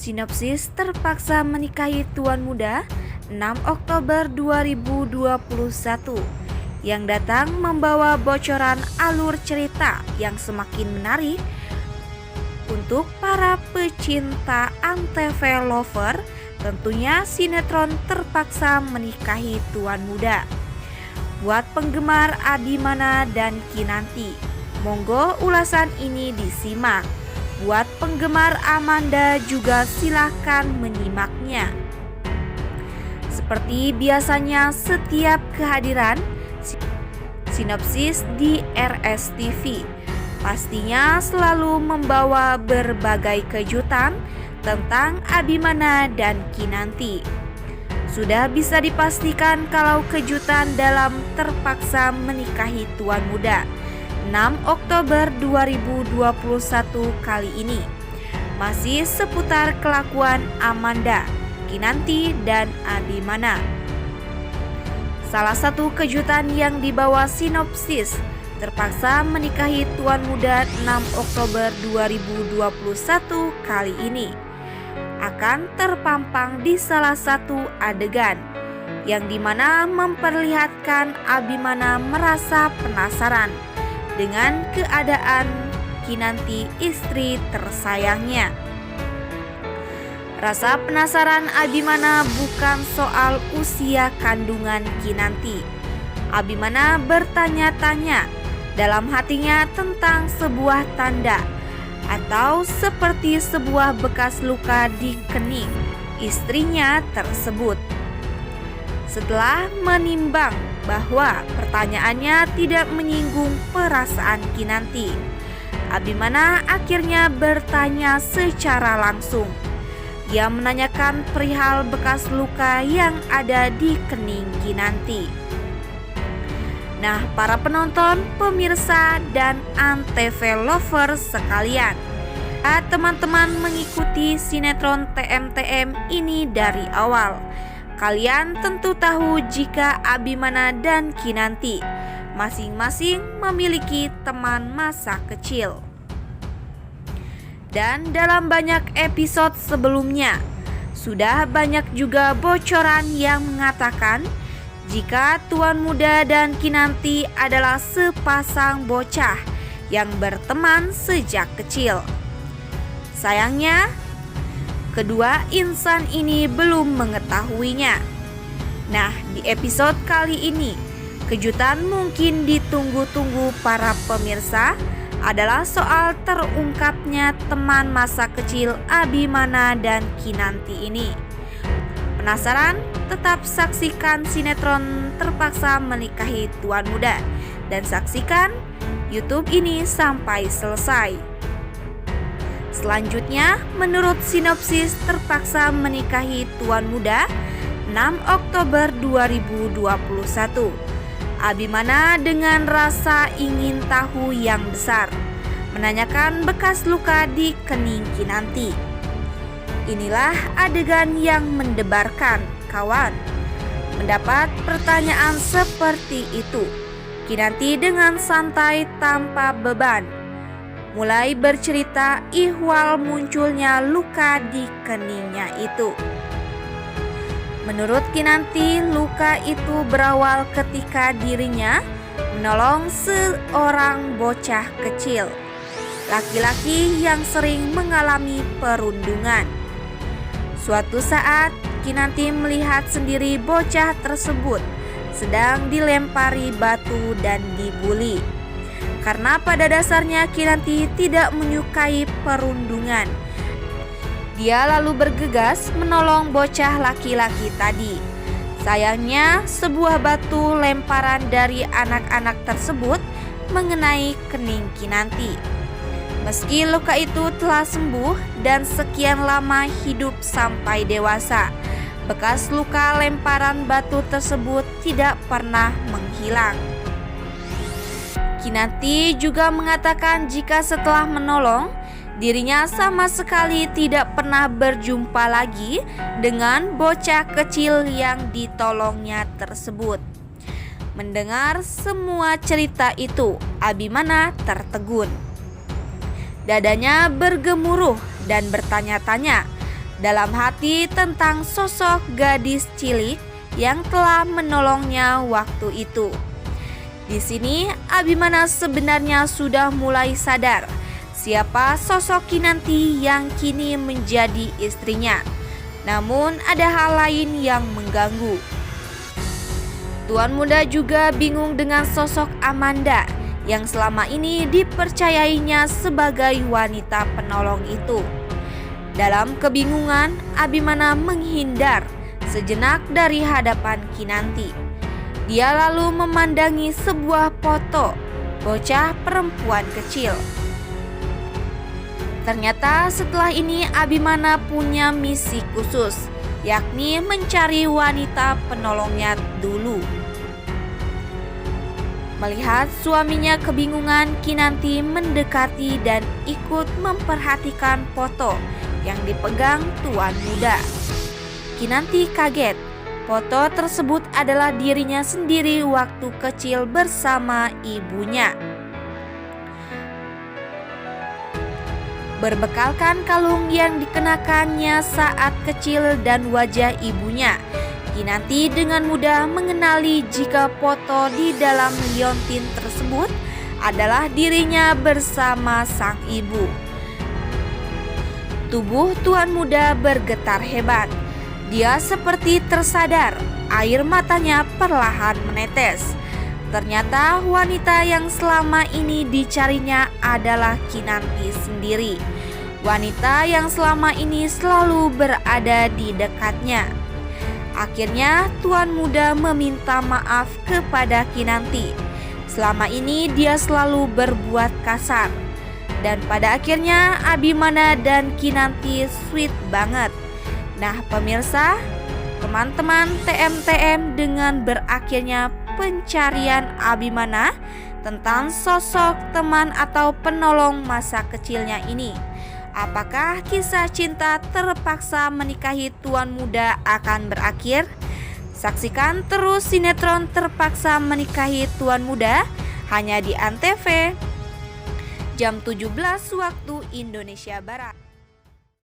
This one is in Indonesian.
Sinopsis terpaksa menikahi tuan muda 6 Oktober 2021 yang datang membawa bocoran alur cerita yang semakin menarik untuk para pecinta Antv lover. Tentunya sinetron terpaksa menikahi tuan muda. Buat penggemar Abimana dan Kinanti, monggo ulasan ini disimak. Buat penggemar Amanda juga silahkan menyimaknya. Seperti biasanya setiap kehadiran sinopsis di RSTV pastinya selalu membawa berbagai kejutan tentang Abimana dan Kinanti. Sudah bisa dipastikan kalau kejutan dalam terpaksa menikahi tuan muda 6 Oktober 2021 kali ini masih seputar kelakuan Amanda, Kinanti, dan Abimana. Salah satu kejutan yang dibawa sinopsis terpaksa menikahi tuan muda 6 Oktober 2021 kali ini akan terpampang di salah satu adegan yang dimana memperlihatkan Abimana merasa penasaran dengan keadaan Kinanti, istri tersayangnya. Rasa penasaran Abimana bukan soal usia kandungan Kinanti. Abimana bertanya-tanya dalam hatinya tentang sebuah tanda atau seperti sebuah bekas luka di kening istrinya tersebut. Setelah menimbang bahwa pertanyaannya tidak menyinggung perasaan Kinanti, Abimana akhirnya bertanya secara langsung. Ia menanyakan perihal bekas luka yang ada di kening Kinanti. Nah, para penonton, pemirsa, dan Antv lover sekalian, teman-teman mengikuti sinetron TM-TM ini dari awal. Kalian tentu tahu jika Abimana dan Kinanti masing-masing memiliki teman masa kecil. Dan dalam banyak episode sebelumnya, sudah banyak juga bocoran yang mengatakan jika tuan muda dan Kinanti adalah sepasang bocah yang berteman sejak kecil. Sayangnya, kedua insan ini belum mengetahuinya. Nah, di episode kali ini, kejutan mungkin ditunggu-tunggu para pemirsa adalah soal terungkapnya teman masa kecil Abimana dan Kinanti ini. Penasaran? Tetap saksikan sinetron terpaksa menikahi tuan muda dan saksikan YouTube ini sampai selesai. Selanjutnya, menurut sinopsis terpaksa menikahi tuan muda 6 Oktober 2021, Abimana dengan rasa ingin tahu yang besar menanyakan bekas luka di kening Kinanti. Inilah adegan yang mendebarkan, kawan. Mendapat pertanyaan seperti itu, Kinanti dengan santai tanpa beban mulai bercerita ihwal munculnya luka di keningnya itu. Menurut Kinanti, luka itu berawal ketika dirinya menolong seorang bocah kecil, laki-laki yang sering mengalami perundungan. Suatu saat, Kinanti melihat sendiri bocah tersebut sedang dilempari batu dan dibuli. Karena pada dasarnya Kinanti tidak menyukai perundungan, dia lalu bergegas menolong bocah laki-laki tadi. Sayangnya, sebuah batu lemparan dari anak-anak tersebut mengenai kening Kinanti. Meski luka itu telah sembuh dan sekian lama hidup sampai dewasa, bekas luka lemparan batu tersebut tidak pernah menghilang. Kinanti juga mengatakan jika setelah menolong, dirinya sama sekali tidak pernah berjumpa lagi dengan bocah kecil yang ditolongnya tersebut. Mendengar semua cerita itu, Abimana tertegun. Dadanya bergemuruh dan bertanya-tanya dalam hati tentang sosok gadis cilik yang telah menolongnya waktu itu. Di sini Abimana sebenarnya sudah mulai sadar siapa sosok Kinanti yang kini menjadi istrinya. Namun ada hal lain yang mengganggu. Tuan Muda juga bingung dengan sosok Amanda yang selama ini dipercayainya sebagai wanita penolong itu. Dalam kebingungan, Abimana menghindar sejenak dari hadapan Kinanti. Dia lalu memandangi sebuah foto bocah perempuan kecil. Ternyata setelah ini Abimana punya misi khusus, yakni mencari wanita penolongnya dulu. Melihat suaminya kebingungan, Kinanti mendekati dan ikut memperhatikan foto yang dipegang Tuan Muda. Kinanti kaget. Foto tersebut adalah dirinya sendiri waktu kecil bersama ibunya. Berbekalkan kalung yang dikenakannya saat kecil dan wajah ibunya, Kinanti dengan mudah mengenali jika foto di dalam liontin tersebut adalah dirinya bersama sang ibu. Tubuh Tuan Muda bergetar hebat. Dia seperti tersadar, air matanya perlahan menetes. Ternyata wanita yang selama ini dicarinya adalah Kinanti sendiri. Wanita yang selama ini selalu berada di dekatnya. Akhirnya Tuan Muda meminta maaf kepada Kinanti. Selama ini dia selalu berbuat kasar. Dan pada akhirnya Abimana dan Kinanti sweet banget. Nah pemirsa, teman-teman TMTM, dengan berakhirnya pencarian Abimana tentang sosok teman atau penolong masa kecilnya ini, apakah kisah cinta terpaksa menikahi Tuan Muda akan berakhir? Saksikan terus sinetron Terpaksa Menikahi Tuan Muda hanya di ANTV jam 17 waktu Indonesia Barat.